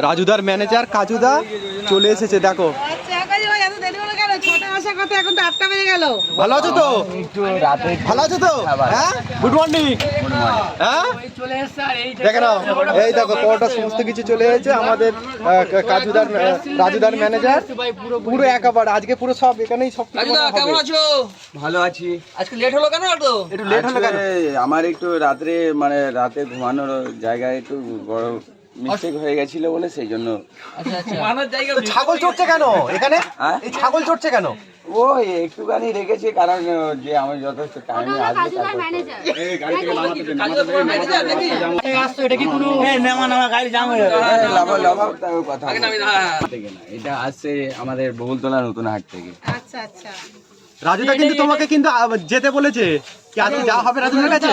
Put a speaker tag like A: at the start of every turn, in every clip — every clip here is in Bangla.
A: রাজুদার ম্যানেজার কাজুদা চলে এসেছে, দেখো। ভালো আছো তো? ভালো আছো তো? হ্যাঁ, গুড মর্নিং। হ্যাঁ, দেখে নাও, এই দেখো পরোটা সমস্ত কিছু চলে এসেছে। আমাদের রাজুদার ম্যানেজার পুরো একেবারে আজকে পুরো সব এখানেই সব।
B: কেমন আছো?
C: ভালো আছি।
B: আজকে লেট হলো কেন?
A: একটু লেট হলো কেন?
C: আমার একটু রাতে ঘুমানোর জায়গায় একটু বড় মিস্টেক হয়ে গেছিল বলে সেই জন্য।
A: ছাগল চড়ছে কেন এখানে? এই ছাগল চড়ছে কেন?
C: ও একটুখানি রেখেছে, কারণ যে আমি যথেষ্ট টাইমে আসবে এটা আসছে আমাদের বহুলতলা নতুন হাট থেকে।
D: আচ্ছা আচ্ছা।
A: রাজুদা কিন্তু তোমাকে কিন্তু যেতে বলেছে, কি আজকে যাওয়া হবে রাজুদার কাছে?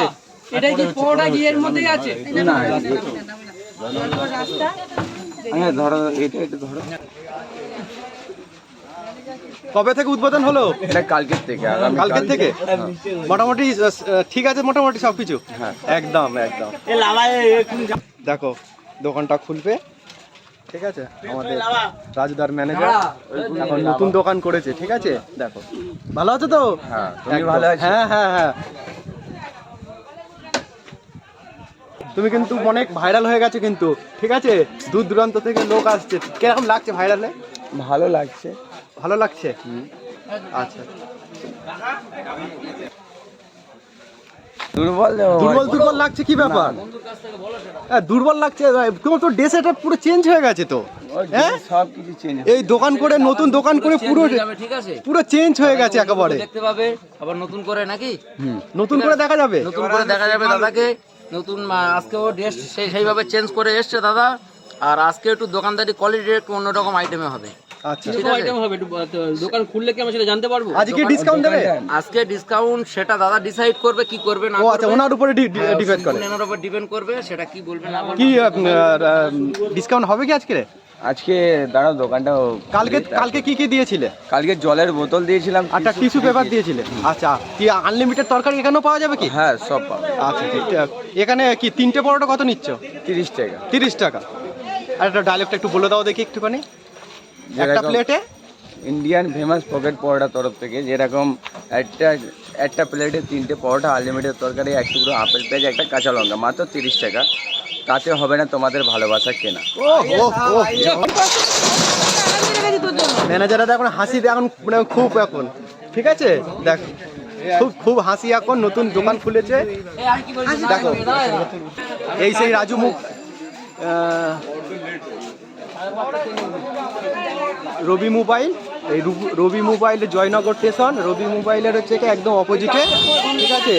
B: এটা কি পুরোটা গিয়ের মধ্যে আছে?
C: না হ্যাঁ, ধরো এটা একটু ধরো।
A: কবে থেকে উদ্বোধন হলো?
C: এটা কালকের থেকে।
A: কালকের থেকে মোটামুটি ঠিক আছে, মোটামুটি সবকিছু।
C: হ্যাঁ,
A: একদম একদম। দেখো দোকানটা খুলবে, ঠিক আছে। আমাদের রাজুদার ম্যানেজার এখন নতুন দোকান করেছে, ঠিক আছে। দেখো ভালো আছো তো?
C: হ্যাঁ, তুমি ভালো আছো?
A: হ্যাঁ হ্যাঁ হ্যাঁ। তুমি কিন্তু অনেক ভাইরাল হয়ে গেছে কিন্তু, ঠিক আছে। দূর দূরান্ত থেকে লোক আসছে। কিরকম লাগছে ভাইরালে?
C: ভালো লাগছে।
A: ভালো লাগছে? আচ্ছা।
C: দুর্বল
A: দুর্বল দুর্বল লাগছে, কি ব্যাপার? হ্যাঁ, দুর্বল লাগছে। তোমার তো ড্রেস এটা পুরো চেঞ্জ হয়ে গেছে তো। হ্যাঁ,
C: সবকিছু চেঞ্জ।
A: এই দোকান করে নতুন দোকান করে পুরো
B: ঠিক আছে,
A: পুরো চেঞ্জ হয়ে গেছে একেবারে।
B: দেখতে পাবে আবার নতুন করে নাকি?
A: নতুন করে দেখা যাবে,
B: নতুন করে দেখা যাবে দাদাকে। নতুন আজকেও ড্রেস সেইভাবে চেঞ্জ করে এসছে দাদা। আর আজকে একটু দোকানদারি কোয়ালিটির একটু অন্যরকম আইটেমে হবে।
A: আচ্ছা,
B: দোকান খুললে কি আমরা সেটা জানতে পারবো?
A: আজকে ডিসকাউন্ট দেবে?
B: আজকে ডিসকাউন্ট সেটা দাদা ডিসাইড করবে কি করবে না
A: ও আচ্ছা,
B: করবে।
A: ওনার উপরে ডিপেন্ড করে।
B: ওনার উপর ডিপেন্ড করবে সেটা কি বলবে না বলবে।
A: কি ডিসকাউন্ট হবে কি আজকে?
C: আজকে দাঁড়াও, দোকানটা
A: কালকে কি কি দিয়েছিলে?
C: কালকে জলের বোতল দিয়েছিলাম,
A: একটা টিস্যু পেপার দিয়েছিলে। আচ্ছা, কি আনলিমিটেড তরকারি এখানেও পাওয়া যাবে কি?
C: হ্যাঁ, সব পাবে।
A: আচ্ছা ঠিক আছে। এখানে কি 3টে পরোটা কত নিচ্ছ?
C: 30 টাকা।
A: 30 টাকা। আর একটা ডায়লগটা একটু বলে দাও দেখি একটুখানি। একটা প্লেটে
C: ইন্ডিয়ান ফেমাস পকেট পরোটা তরফ থেকে যেরকম একটা প্লেটে 3টে পরোটা, আনলিমিটেড তরকারি, এক টুকরো আপেল পেঁয়াজ, একটা কাঁচা লঙ্কা, মাত্র 30 টাকা। তাতে হবে না তোমাদের ভালোবাসা কেনা।
A: ম্যানেজাররা এখন হাসি এখন মানে খুব এখন, ঠিক আছে। দেখ খুব হাসি এখন, নতুন দোকান খুলেছে। দেখো এই সেই রাজু মুখ রবি মোবাইল, এই রবি মোবাইলের জয়নগর স্টেশন, রবি মোবাইলের হচ্ছে একদম অপোজিটে, ঠিক আছে।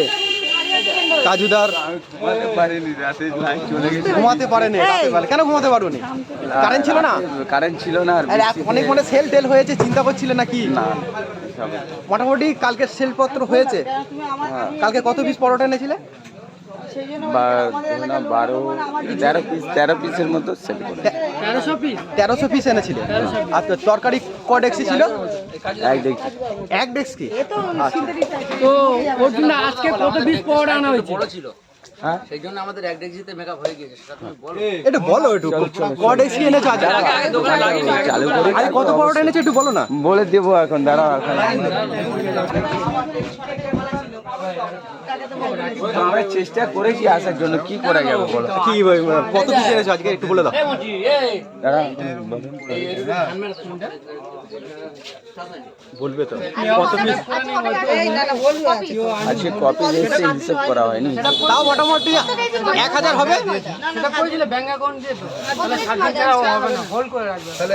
A: কাজুদার ঘুমাতে পারেনি। কেন ঘুমাতে পারোনি? কারেন্ট ছিল না?
C: কারেন্ট ছিল না।
A: অনেক মানে সেল টেল হয়েছে, চিন্তা করছিলে নাকি? মোটামুটি কালকে সেলপত্র হয়েছে। কালকে কত পিস পরোটা এনেছিলে?
C: 13 পিসের মতো সেল করে।
A: 1300 পিস এনেছিলে। আচ্ছা, তরকারি ক ডেক্সি ছিল? এক ডেক্সি।
B: তো ওর জন্য আজকে কত পিস পরোটা আনা হয়েছে? বড় ছিল, হ্যাঁ, সেই জন্য আমাদের এক ডেক্সিতে মেকআপ হয়ে গিয়েছে। সেটা তুমি বলো।
A: এটা বলো একটু, ক ডেক্সি এনেছো আজ?
C: চালু করে
A: আজ কত পরোটা এনেছো একটু বলো না।
C: বলে দেবো এখন, দাঁড়াও। এখন আমরা চেষ্টা করেছি আসার জন্য, কি করা যাবে বলো?
A: কি কত পিস এনেছো আজকে একটু বলে দাও। বলবে তো কত পিস?
C: আজকে কপি এসে হিসাব করা হয়নি।
A: তাও মোটামুটি 1000 হবে।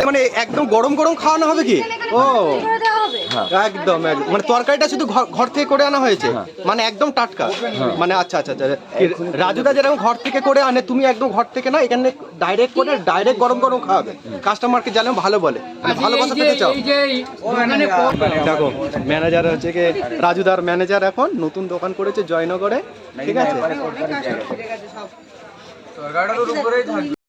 A: মানে একদম গরম গরম খাওয়ানো হবে কি? ও একদম মানে তরকারিটা শুধু ঘর থেকে করে আনা হয়েছে, মানে একদম টাটকা। মানে আচ্ছা আচ্ছা আচ্ছা, রাজুদা যেরকম ঘর থেকে করে আনে, তুমি একদম ঘর থেকে না, এখানে ডাইরেক্ট করে ডাইরেক্ট গরম গরম খাওয়াবে। কাস্টমারকে যেন ভালো বলে, ভালোবাসা পেতে চাও। দেখো ম্যানেজার হচ্ছে কি রাজুদার ম্যানেজার, এখন নতুন দোকান করেছে জয়নগরে, ঠিক আছে।